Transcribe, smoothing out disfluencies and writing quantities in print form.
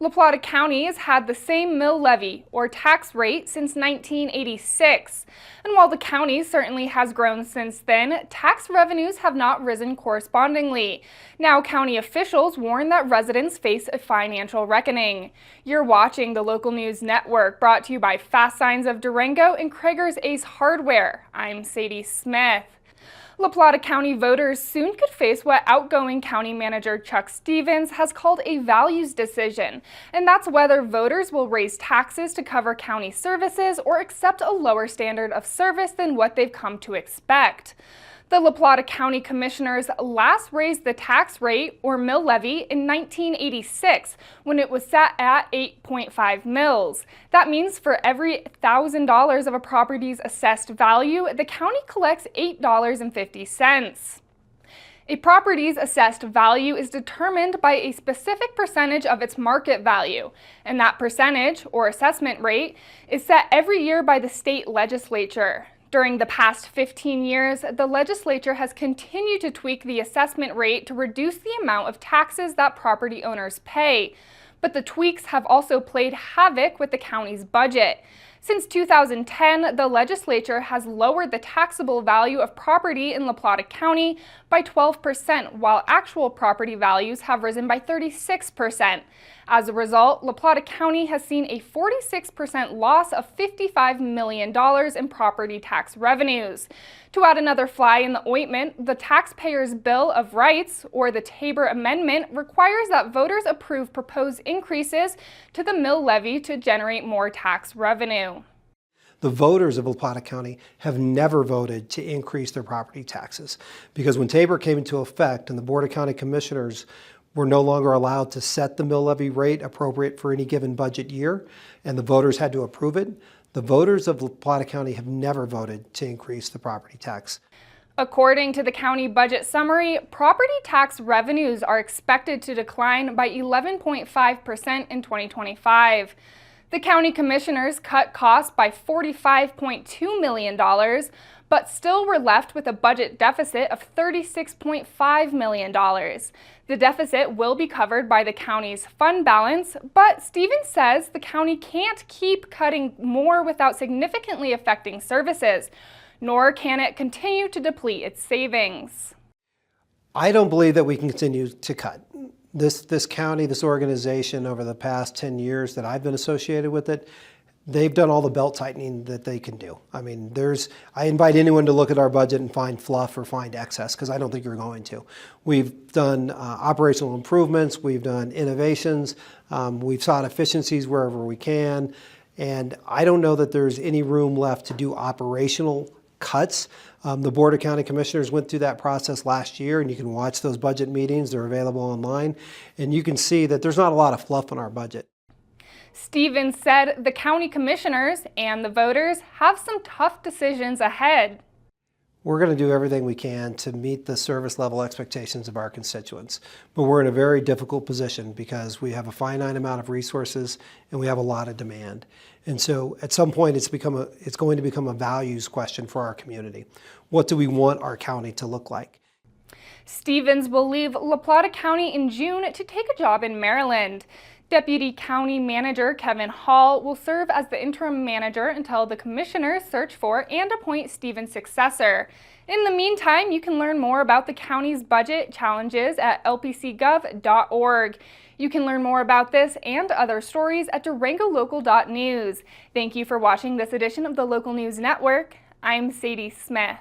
La Plata County has had the same mill levy, or tax rate, since 1986. And while the county certainly has grown since then, tax revenues have not risen correspondingly. Now, county officials warn that residents face a financial reckoning. You're watching the Local News Network, brought to you by Fast Signs of Durango and Krager's Ace Hardware. I'm Sadie Smith. La Plata County voters soon could face what outgoing County Manager Chuck Stevens has called a values decision, and that's whether voters will raise taxes to cover county services or accept a lower standard of service than what they've come to expect. The La Plata County Commissioners last raised the tax rate, or mill levy, in 1986, when it was set at 8.5 mills. That means for every $1,000 of a property's assessed value, the county collects $8.50. A property's assessed value is determined by a specific percentage of its market value, and that percentage, or assessment rate, is set every year by the state legislature. During the past 15 years, the legislature has continued to tweak the assessment rate to reduce the amount of taxes that property owners pay. But the tweaks have also played havoc with the county's budget. Since 2010, the legislature has lowered the taxable value of property in La Plata County by 12%, while actual property values have risen by 36%. As a result, La Plata County has seen a 46% loss of $55 million in property tax revenues. To add another fly in the ointment, the Taxpayers' Bill of Rights, or the TABOR Amendment, requires that voters approve proposed increases to the mill levy to generate more tax revenue. The voters of La Plata County have never voted to increase their property taxes, because when TABOR came into effect and the Board of County Commissioners were no longer allowed to set the mill levy rate appropriate for any given budget year, and the voters had to approve it, the voters of La Plata County have never voted to increase the property tax. According to the county budget summary, property tax revenues are expected to decline by 11.5% in 2025. The county commissioners cut costs by $45.2 million, but still were left with a budget deficit of $36.5 million. The deficit will be covered by the county's fund balance, but Stevens says the county can't keep cutting more without significantly affecting services, nor can it continue to deplete its savings. I don't believe that we can continue to cut. This county, this organization, over the past 10 years that I've been associated with it, they've done all the belt tightening that they can do. I mean, I invite anyone to look at our budget and find fluff or find excess, because I don't think you're going to. We've done operational improvements, we've done innovations, we've sought efficiencies wherever we can, and I don't know that there's any room left to do operational cuts. The Board of County Commissioners went through that process last year, and you can watch those budget meetings. They're available online, and you can see that there's not a lot of fluff in our budget. Stevens said the county commissioners and the voters have some tough decisions ahead. We're going to do everything we can to meet the service level expectations of our constituents, but we're in a very difficult position because we have a finite amount of resources and we have a lot of demand. And so at some point it's going to become a values question for our community. What do we want our county to look like? Stevens will leave La Plata County in June to take a job in Maryland. Deputy County Manager Kevin Hall will serve as the interim manager until the commissioners search for and appoint Stevens' successor. In the meantime, you can learn more about the county's budget challenges at lpcgov.org. You can learn more about this and other stories at durangolocal.news. Thank you for watching this edition of the Local News Network. I'm Sadie Smith.